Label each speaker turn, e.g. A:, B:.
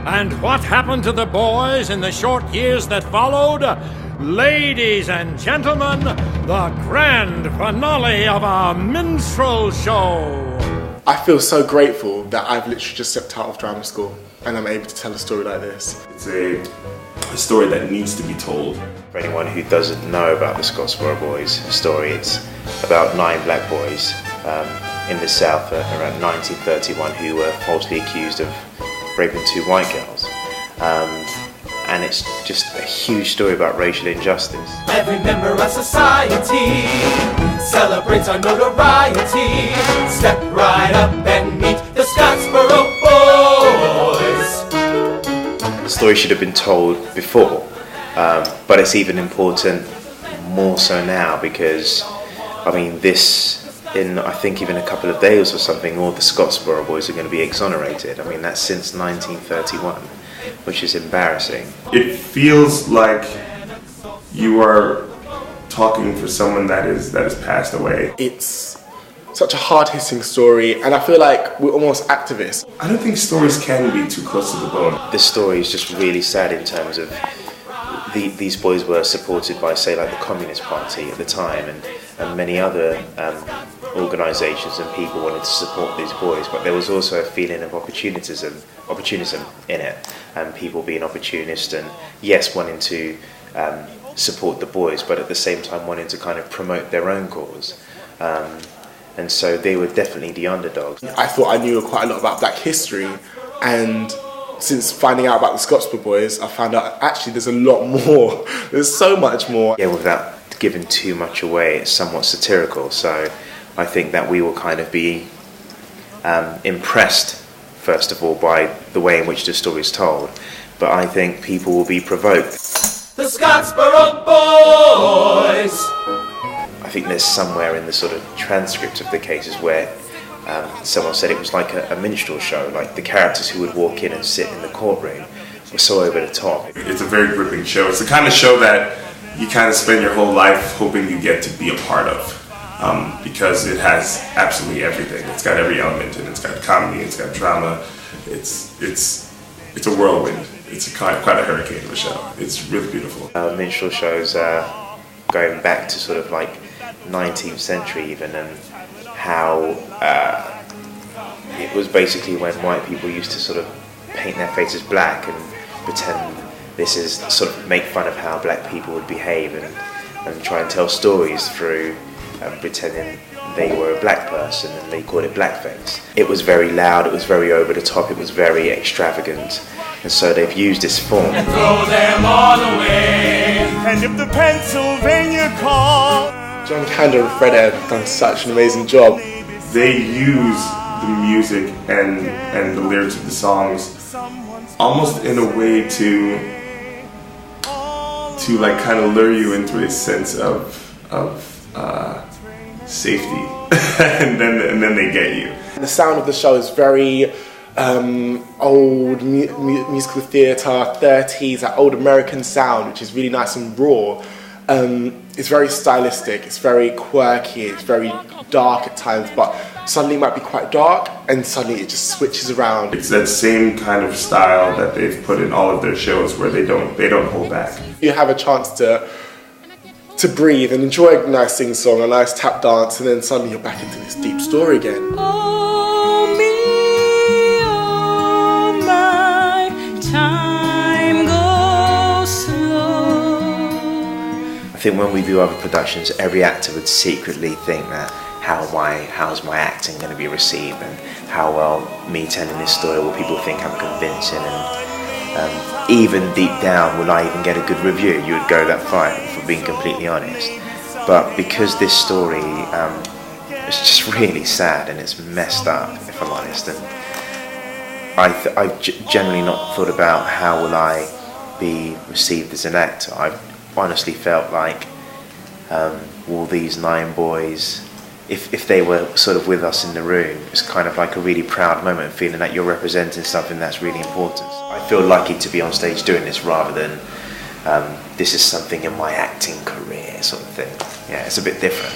A: And what happened to the boys in the short years that followed? Ladies and gentlemen, the grand finale of our minstrel show.
B: I feel so grateful that I've literally just stepped out of drama school and I'm able to tell a story like this.
C: It's a story that needs to be told.
D: For anyone who doesn't know about the Scottsboro Boys story, it's about 9 black boys in the South around 1931 who were falsely accused of raping 2 white girls. And it's just a huge story about racial injustice. Every member of society celebrates our notoriety. Step right up and meet the Scottsboro Boys. The story should have been told before, but it's even important more so now because, I mean, I think even a couple of days or something, all the Scottsboro Boys are going to be exonerated. I mean, that's since 1931. Which is embarrassing.
C: It feels like you are talking for someone that is passed away.
B: It's such a hard-hitting story, and I feel like we're almost activists.
C: I don't think stories can be too close to the bone.
D: This story is just really sad in terms of these boys were supported by, say, like the Communist Party at the time, and many other organisations and people wanted to support these boys, but there was also a feeling of opportunism in it, and people being opportunist and yes, wanting to support the boys, but at the same time wanting to kind of promote their own cause. And so they were definitely the underdogs.
B: I thought I knew quite a lot about black history, and since finding out about the Scottsboro Boys, I found out actually there's a lot more. There's so much more.
D: Yeah, without giving too much away, it's somewhat satirical, so I think that we will kind of be impressed, first of all, by the way in which the story is told, but I think people will be provoked. The Scottsboro Boys! I think there's somewhere in the sort of transcript of the cases where someone said it was like a minstrel show, like the characters who would walk in and sit in the courtroom were so over the top.
C: It's a very gripping show. It's the kind of show that you kind of spend your whole life hoping you get to be a part of. Because it has absolutely everything. It's got every element, and it's got comedy, it's got drama. It's a whirlwind. It's quite a hurricane of a show. It's really beautiful.
D: Minstrel shows going back to sort of like 19th century even, and how it was basically when white people used to sort of paint their faces black and pretend this is sort of make fun of how black people would behave and try and tell stories through pretending they were a black person, and they called it blackface. It was very loud, it was very over the top, it was very extravagant, and so they've used this form. And throw them all away. And if the Pennsylvania call.
B: John Kander and Fred Ed have done such an amazing job.
C: They use the music and the lyrics of the songs almost in a way to like kind of lure you into a sense of safety, and then they get you.
B: The sound of the show is very old musical theatre, 30s, that old American sound, which is really nice and raw. It's very stylistic, it's very quirky, it's very dark at times, but suddenly it might be quite dark, and suddenly it just switches around.
C: It's that same kind of style that they've put in all of their shows, where they don't hold back.
B: You have a chance to breathe and enjoy a nice sing-song, a nice tap dance, and then suddenly you're back into this deep story again.
E: Oh, me, oh, my time goes slow.
D: I think when we do other productions, every actor would secretly think that how's my acting going to be received, and how well me telling this story will people think I'm convincing, and even deep down, will I even get a good review? You would go that far, for being completely honest. But because this story is just really sad and it's messed up, if I'm honest, and I've generally not thought about how will I be received as an actor. I've honestly felt like will these 9 boys, if they were sort of with us in the room, it's kind of like a really proud moment, feeling that you're representing something that's really important. I feel lucky to be on stage doing this rather than this is something in my acting career sort of thing. Yeah, it's a bit different.